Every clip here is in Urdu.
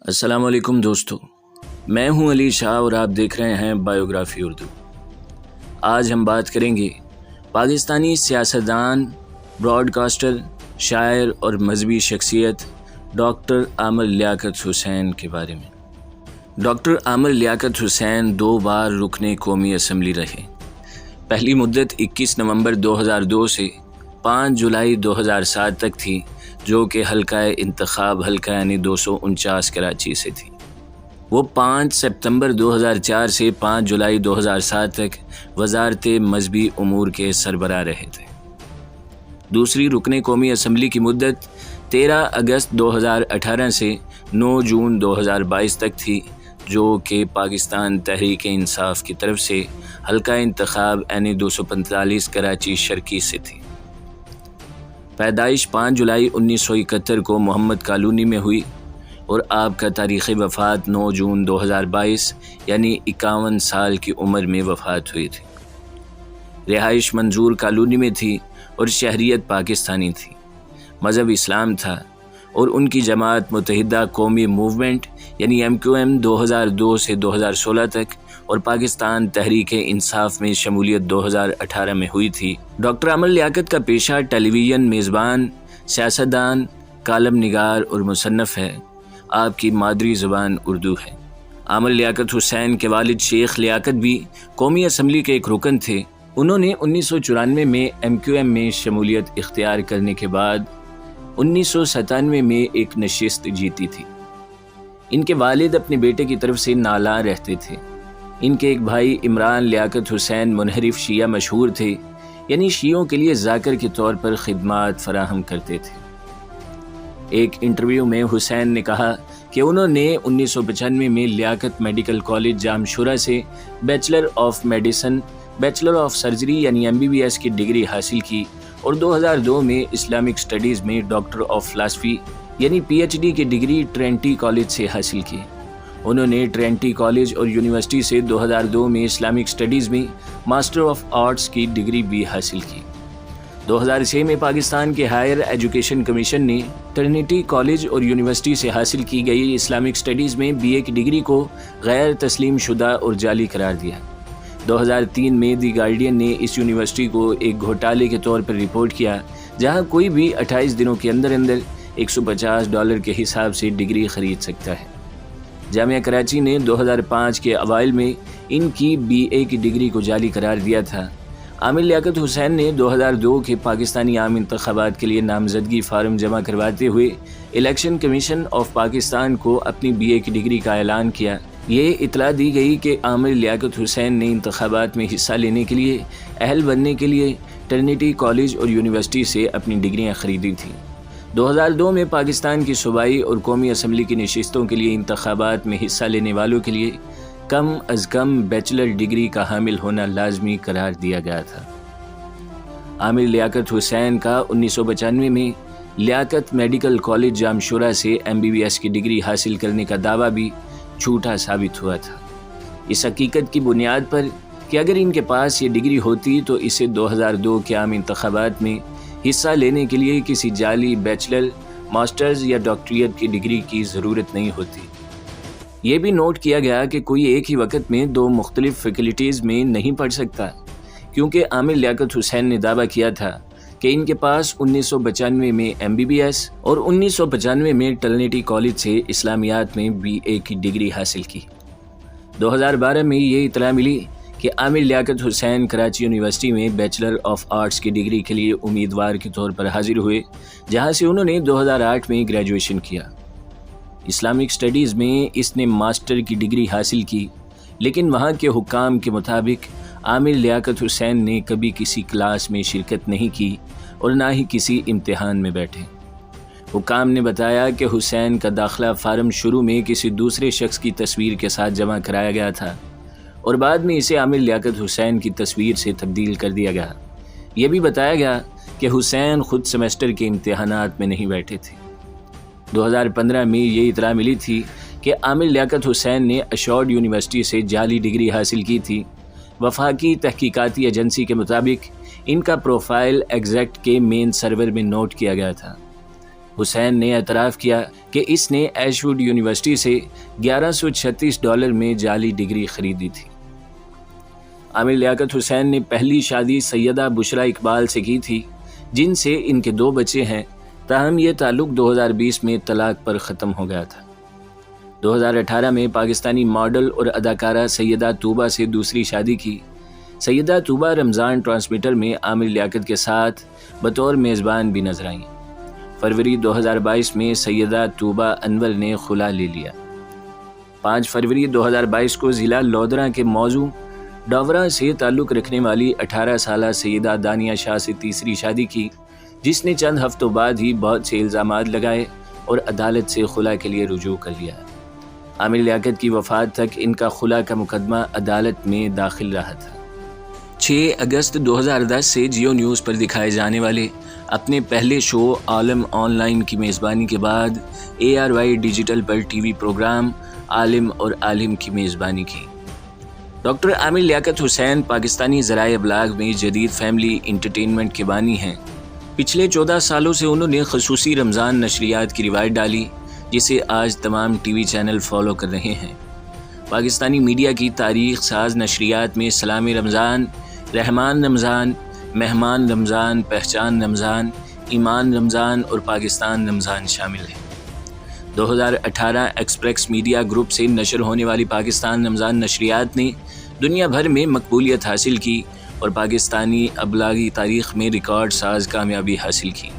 السلام علیکم دوستو، میں ہوں علی شاہ اور آپ دیکھ رہے ہیں بایوگرافی اردو۔ آج ہم بات کریں گے پاکستانی سیاستدان، براڈ کاسٹر، شاعر اور مذہبی شخصیت ڈاکٹر عامر لیاقت حسین کے بارے میں۔ ڈاکٹر عامر لیاقت حسین 2 بار رکن قومی اسمبلی رہے۔ پہلی مدت 21 نومبر 2002 سے 5 جولائی 2007 تک تھی، جو کہ حلقہ انتخاب حلقہ یعنی 249 کراچی سے تھی۔ وہ 5 سپتمبر 2004 سے 5 جولائی 2007 تک وزارت مذہبی امور کے سربراہ رہے تھے۔ دوسری رکن قومی اسمبلی کی مدت 13 اگست 2018 سے 9 جون 2022 تک تھی، جو کہ پاکستان تحریک انصاف کی طرف سے حلقہ انتخاب یعنی 245 کراچی شرقی سے تھی۔ پیدائش 5 جولائی 1971 کو محمد کالونی میں ہوئی اور آپ کا تاریخ وفات 9 جون 2022 یعنی 51 سال کی عمر میں وفات ہوئی تھی۔ رہائش منظور کالونی میں تھی اور شہریت پاکستانی تھی۔ مذہب اسلام تھا اور ان کی جماعت متحدہ قومی موومنٹ یعنی MQM 2002 سے 2016 تک اور پاکستان تحریک انصاف میں شمولیت 2018 میں ہوئی تھی۔ ڈاکٹر عامر لیاقت کا پیشہ ٹیلی ویژن میزبان، سیاستدان، کالم نگار اور مصنف ہے۔ آپ کی مادری زبان اردو ہے۔ عامر لیاقت حسین کے والد شیخ لیاقت بھی قومی اسمبلی کے ایک رکن تھے۔ انہوں نے 1994 میں MQM میں شمولیت اختیار کرنے کے بعد 1997 میں ایک نشست جیتی تھی۔ ان کے والد اپنے بیٹے کی طرف سے نالاں رہتے تھے۔ ان کے ایک بھائی عمران لیاقت حسین منحرف شیعہ مشہور تھے، یعنی شیعوں کے لیے ذاکر کے طور پر خدمات فراہم کرتے تھے۔ ایک انٹرویو میں حسین نے کہا کہ انہوں نے 1995 میں لیاقت میڈیکل کالج جام شورہ سے bachelor of medicine, bachelor of surgery یعنی MBBS کی ڈگری حاصل کی اور 2002 میں اسلامک سٹڈیز میں ڈاکٹر آف فلاسفی یعنی PhD کی ڈگری ٹرینٹی کالج سے حاصل کی۔ انہوں نے ٹرینٹی کالج اور یونیورسٹی سے 2002 میں اسلامک سٹڈیز میں ماسٹر آف آرٹس کی ڈگری بھی حاصل کی۔ 2006 میں پاکستان کے ہائر ایجوکیشن کمیشن نے ٹرینٹی کالج اور یونیورسٹی سے حاصل کی گئی اسلامک سٹڈیز میں BA کی ڈگری کو غیر تسلیم شدہ اور جعلی قرار دیا۔ 2003 میں دی گارڈین نے اس یونیورسٹی کو ایک گھوٹالے کے طور پر رپورٹ کیا، جہاں کوئی بھی 28 دنوں کے اندر $150 کے حساب سے ڈگری خرید سکتا ہے۔ جامعہ کراچی نے 2005 کے اوائل میں ان کی BA کی ڈگری کو جعلی قرار دیا تھا۔ عامر لیاقت حسین نے 2002 کے پاکستانی عام انتخابات کے لیے نامزدگی فارم جمع کرواتے ہوئے الیکشن کمیشن آف پاکستان کو اپنی BA کی ڈگری کا اعلان کیا۔ یہ اطلاع دی گئی کہ عامر لیاقت حسین نے انتخابات میں حصہ لینے کے لیے اہل بننے کے لیے ٹرینٹی کالج اور یونیورسٹی سے اپنی ڈگریاں خریدی تھیں۔ 2002 میں پاکستان کی صوبائی اور قومی اسمبلی کی نشستوں کے لیے انتخابات میں حصہ لینے والوں کے لیے کم از کم بیچلر ڈگری کا حامل ہونا لازمی قرار دیا گیا تھا۔ عامر لیاقت حسین کا 1995 میں لیاقت میڈیکل کالج جام شورہ سے MBBS کی ڈگری حاصل کرنے کا دعویٰ بھی جھوٹا ثابت ہوا تھا، اس حقیقت کی بنیاد پر کہ اگر ان کے پاس یہ ڈگری ہوتی تو اسے 2002 کے عام انتخابات میں حصہ لینے کے لیے کسی جعلی بیچلر، ماسٹرز یا ڈاکٹریٹ کی ڈگری کی ضرورت نہیں ہوتی۔ یہ بھی نوٹ کیا گیا کہ کوئی ایک ہی وقت میں 2 مختلف فیکلٹیز میں نہیں پڑھ سکتا، کیونکہ عامر لیاقت حسین نے دعویٰ کیا تھا کہ ان کے پاس 1995 میں MBBS اور 1995 میں ٹرینٹی کالج سے اسلامیات میں BA کی ڈگری حاصل کی۔ 2012 میں یہ اطلاع ملی کہ عامر لیاقت حسین کراچی یونیورسٹی میں بیچلر آف آرٹس کی ڈگری کے لیے امیدوار کے طور پر حاضر ہوئے، جہاں سے انہوں نے 2008 میں گریجویشن کیا۔ اسلامک سٹڈیز میں اس نے ماسٹر کی ڈگری حاصل کی، لیکن وہاں کے حکام کے مطابق عامر لیاقت حسین نے کبھی کسی کلاس میں شرکت نہیں کی اور نہ ہی کسی امتحان میں بیٹھے۔ حکام نے بتایا کہ حسین کا داخلہ فارم شروع میں کسی دوسرے شخص کی تصویر کے ساتھ جمع کرایا گیا تھا اور بعد میں اسے عامر لیاقت حسین کی تصویر سے تبدیل کر دیا گیا۔ یہ بھی بتایا گیا کہ حسین خود سیمسٹر کے امتحانات میں نہیں بیٹھے تھے۔ 2015 میں یہ اطلاع ملی تھی کہ عامر لیاقت حسین نے اشورڈ یونیورسٹی سے جعلی ڈگری حاصل کی تھی۔ وفاقی تحقیقاتی ایجنسی کے مطابق ان کا پروفائل ایگزیکٹ کے مین سرور میں نوٹ کیا گیا تھا۔ حسین نے اعتراف کیا کہ اس نے ایش ووڈ یونیورسٹی سے $1136 میں جعلی ڈگری خریدی تھی۔ عامر لیاقت حسین نے پہلی شادی سیدہ بشرا اقبال سے کی تھی، جن سے ان کے 2 بچے ہیں، تاہم یہ تعلق 2020 میں طلاق پر ختم ہو گیا تھا۔ 2018 میں پاکستانی ماڈل اور اداکارہ سیدہ طوبہ سے دوسری شادی کی۔ سیدہ طوبہ رمضان ٹرانسمیٹر میں عامر لیاقت کے ساتھ بطور میزبان بھی نظر آئیں۔ فروری 2022 میں سیدہ طوبہ انور نے خلا لے لیا۔ 5 فروری 2022 کو ضلع لودھراں کے موضوع ڈاورا سے تعلق رکھنے والی 18 سالہ سیدہ دانیہ شاہ سے تیسری شادی کی، جس نے چند ہفتوں بعد ہی بہت سے الزامات لگائے اور عدالت سے خلا کے لیے رجوع کر لیا۔ عامر لیاقت کی وفات تک ان کا خلا کا مقدمہ عدالت میں داخل رہا تھا۔ 6 اگست 2010 سے جیو نیوز پر دکھائے جانے والے اپنے پہلے شو عالم آن لائن کی میزبانی کے بعد ARY ڈیجیٹل پر ٹی وی پروگرام عالم اور عالم کی میزبانی کی۔ ڈاکٹر عامر لیاقت حسین پاکستانی ذرائع ابلاغ میں جدید فیملی انٹرٹینمنٹ کے بانی ہیں۔ پچھلے 14 سالوں سے انہوں نے خصوصی رمضان نشریات کی روایت ڈالی، جسے آج تمام ٹی وی چینل فالو کر رہے ہیں۔ پاکستانی میڈیا کی تاریخ ساز نشریات میں سلام رمضان، رحمان رمضان، مہمان رمضان، پہچان رمضان، ایمان رمضان اور پاکستان رمضان شامل ہیں۔ 2018 ایکسپریس میڈیا گروپ سے نشر ہونے والی پاکستان رمضان نشریات نے دنیا بھر میں مقبولیت حاصل کی اور پاکستانی ابلاغی تاریخ میں ریکارڈ ساز کامیابی حاصل کی۔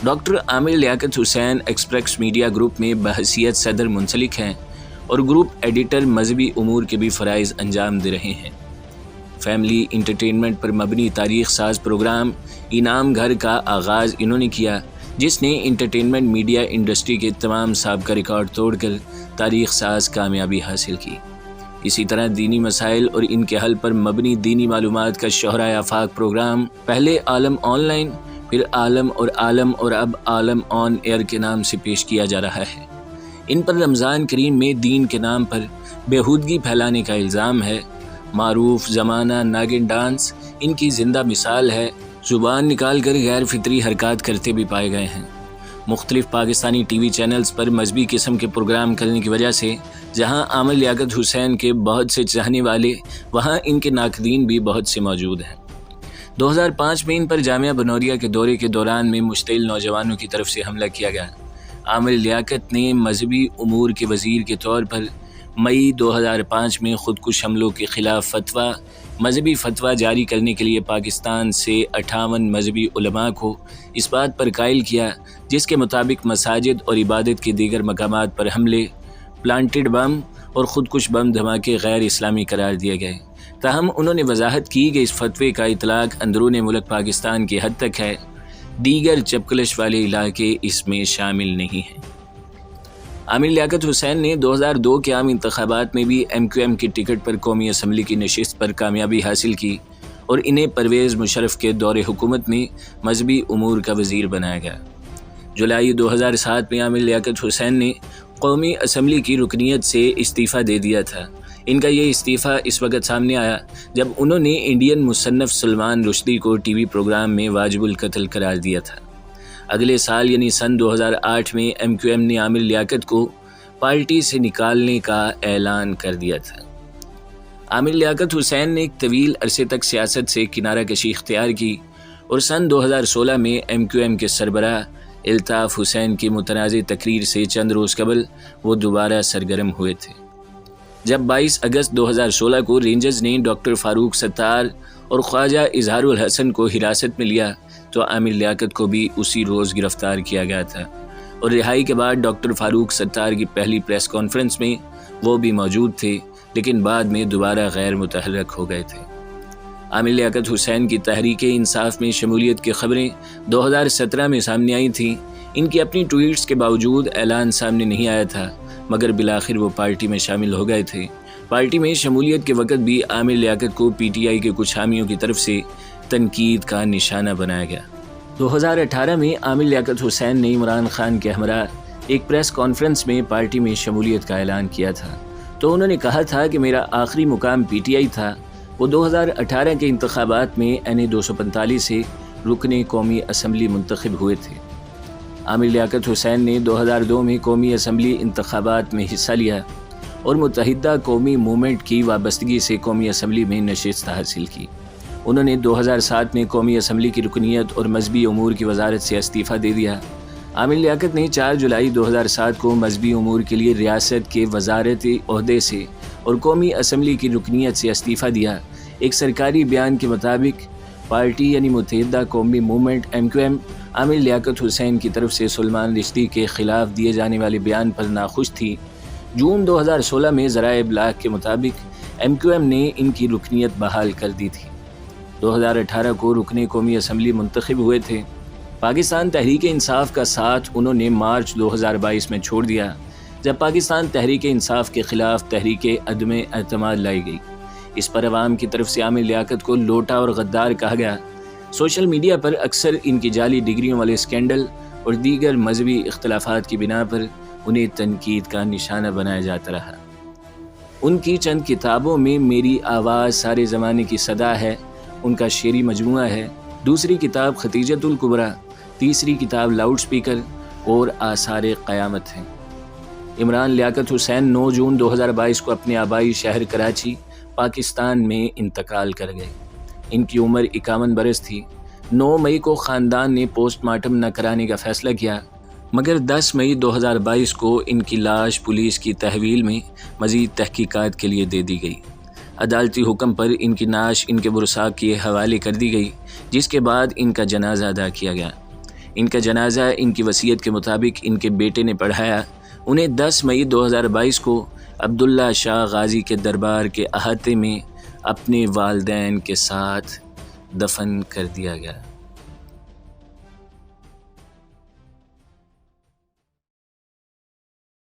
ڈاکٹر عامر لیاقت حسین ایکسپریس میڈیا گروپ میں بحیثیت صدر منسلک ہیں اور گروپ ایڈیٹر مذہبی امور کے بھی فرائض انجام دے رہے ہیں۔ فیملی انٹرٹینمنٹ پر مبنی تاریخ ساز پروگرام انعام گھر کا آغاز انہوں نے کیا، جس نے انٹرٹینمنٹ میڈیا انڈسٹری کے تمام سابقہ ریکارڈ توڑ کر تاریخ ساز کامیابی حاصل کی۔ اسی طرح دینی مسائل اور ان کے حل پر مبنی دینی معلومات کا شہرۂ آفاق پروگرام پہلے عالم آن لائن، پھر عالم اور اب عالم آن ایئر کے نام سے پیش کیا جا رہا ہے۔ ان پر رمضان کریم میں دین کے نام پر بےہودگی پھیلانے کا الزام ہے۔ معروف زمانہ ناگن ڈانس ان کی زندہ مثال ہے، زبان نکال کر غیر فطری حرکات کرتے بھی پائے گئے ہیں۔ مختلف پاکستانی ٹی وی چینلز پر مذہبی قسم کے پروگرام کرنے کی وجہ سے جہاں عامر لیاقت حسین کے بہت سے چاہنے والے، وہاں ان کے ناقدین بھی بہت سے موجود ہیں۔ 2005 میں ان پر جامعہ بنوریا کے دورے کے دوران میں مشتعل نوجوانوں کی طرف سے حملہ کیا گیا۔ عامر لیاقت نے مذہبی امور کے وزیر کے طور پر مئی 2005 میں خودکش حملوں کے خلاف مذہبی فتویٰ جاری کرنے کے لیے پاکستان سے 58 مذہبی علماء کو اس بات پر قائل کیا، جس کے مطابق مساجد اور عبادت کے دیگر مقامات پر حملے، پلانٹڈ بم اور خودکش بم دھماکے غیر اسلامی قرار دیے گئے۔ تاہم انہوں نے وضاحت کی کہ اس فتوے کا اطلاق اندرون ملک پاکستان کی حد تک ہے، دیگر چپکلش والے علاقے اس میں شامل نہیں ہیں۔ عامر لیاقت حسین نے 2002 کے عام انتخابات میں بھی MQM کی ٹکٹ پر قومی اسمبلی کی نشست پر کامیابی حاصل کی اور انہیں پرویز مشرف کے دور حکومت میں مذہبی امور کا وزیر بنایا گیا۔ جولائی 2007 میں عامر لیاقت حسین نے قومی اسمبلی کی رکنیت سے استعفیٰ دے دیا تھا۔ ان کا یہ استعفیٰ اس وقت سامنے آیا جب انہوں نے انڈین مصنف سلمان رشدی کو ٹی وی پروگرام میں واجب القتل قرار دیا تھا۔ اگلے سال یعنی سن 2008 میں MQM نے عامر لیاقت کو پارٹی سے نکالنے کا اعلان کر دیا تھا۔ عامر لیاقت حسین نے ایک طویل عرصے تک سیاست سے کنارہ کشی اختیار کی اور سن 2016 میں MQM کے سربراہ الطاف حسین کی متنازع تقریر سے چند روز قبل وہ دوبارہ سرگرم ہوئے تھے۔ جب 22 اگست 2016 کو رینجرز نے ڈاکٹر فاروق ستار اور خواجہ اظہار الحسن کو حراست میں لیا تو عامر لیاقت کو بھی اسی روز گرفتار کیا گیا تھا اور رہائی کے بعد ڈاکٹر فاروق ستار کی پہلی پریس کانفرنس میں وہ بھی موجود تھے، لیکن بعد میں دوبارہ غیر متحرک ہو گئے تھے۔ عامر لیاقت حسین کی تحریک انصاف میں شمولیت کی خبریں 2017 میں سامنے آئی تھیں۔ ان کی اپنی ٹویٹس کے باوجود اعلان سامنے نہیں آیا تھا، مگر بالآخر وہ پارٹی میں شامل ہو گئے تھے۔ پارٹی میں شمولیت کے وقت بھی عامر لیاقت کو PTI کے کچھ حامیوں کی طرف سے تنقید کا نشانہ بنایا گیا۔ 2018 میں عامر لیاقت حسین نے عمران خان کے ہمراہ ایک پریس کانفرنس میں پارٹی میں شمولیت کا اعلان کیا تھا، تو انہوں نے کہا تھا کہ میرا آخری مقام PTI تھا۔ وہ 2018 کے انتخابات میں NA 245 سے رکن قومی اسمبلی منتخب ہوئے تھے۔ عامر لیاقت حسین نے 2002 میں قومی اسمبلی انتخابات میں حصہ لیا اور متحدہ قومی موومنٹ کی وابستگی سے قومی اسمبلی میں نشست حاصل کی۔ انہوں نے 2007 میں قومی اسمبلی کی رکنیت اور مذہبی امور کی وزارت سے استعفیٰ دے دیا۔ عامر لیاقت نے 4 جولائی 2007 کو مذہبی امور کے لیے ریاست کے وزارتی عہدے سے اور قومی اسمبلی کی رکنیت سے استعفیٰ دیا۔ ایک سرکاری بیان کے مطابق پارٹی یعنی متحدہ قومی موومنٹ MQM عامر لیاقت حسین کی طرف سے سلمان رشدی کے خلاف دیے جانے والے بیان پر ناخوش تھی۔ جون 2016 میں ذرائع ابلاغ کے مطابق MQM نے ان کی رکنیت بحال کر دی تھی۔ 2018 کو رکن قومی اسمبلی منتخب ہوئے تھے۔ پاکستان تحریک انصاف کا ساتھ انہوں نے مارچ 2022 میں چھوڑ دیا، جب پاکستان تحریک انصاف کے خلاف تحریک عدم اعتماد لائی گئی۔ اس پر عوام کی طرف سے عامر لیاقت کو لوٹا اور غدار کہا گیا۔ سوشل میڈیا پر اکثر ان کی جعلی ڈگریوں والے اسکینڈل اور دیگر مذہبی اختلافات کی بنا پر انہیں تنقید کا نشانہ بنایا جاتا رہا۔ ان کی چند کتابوں میں میری آواز سارے زمانے کی صدا ہے، ان کا شعری مجموعہ ہے، دوسری کتاب ختیجۃ الکبریٰ، تیسری کتاب لاؤڈ سپیکر اور آثار قیامت ہیں۔ عمران لیاقت حسین 9 جون 2022 کو اپنے آبائی شہر کراچی، پاکستان میں انتقال کر گئے۔ ان کی عمر 51 برس تھی۔ 9 مئی کو خاندان نے پوسٹ مارٹم نہ کرانے کا فیصلہ کیا، مگر 10 مئی 2022 کو ان کی لاش پولیس کی تحویل میں مزید تحقیقات کے لیے دے دی گئی۔ عدالتی حکم پر ان کی نعش ان کے ورثاء کے حوالے کر دی گئی، جس کے بعد ان کا جنازہ ادا کیا گیا۔ ان کا جنازہ ان کی وصیت کے مطابق ان کے بیٹے نے پڑھایا۔ انہیں 10 مئی 2022 کو عبداللہ شاہ غازی کے دربار کے احاطے میں اپنے والدین کے ساتھ دفن کر دیا گیا۔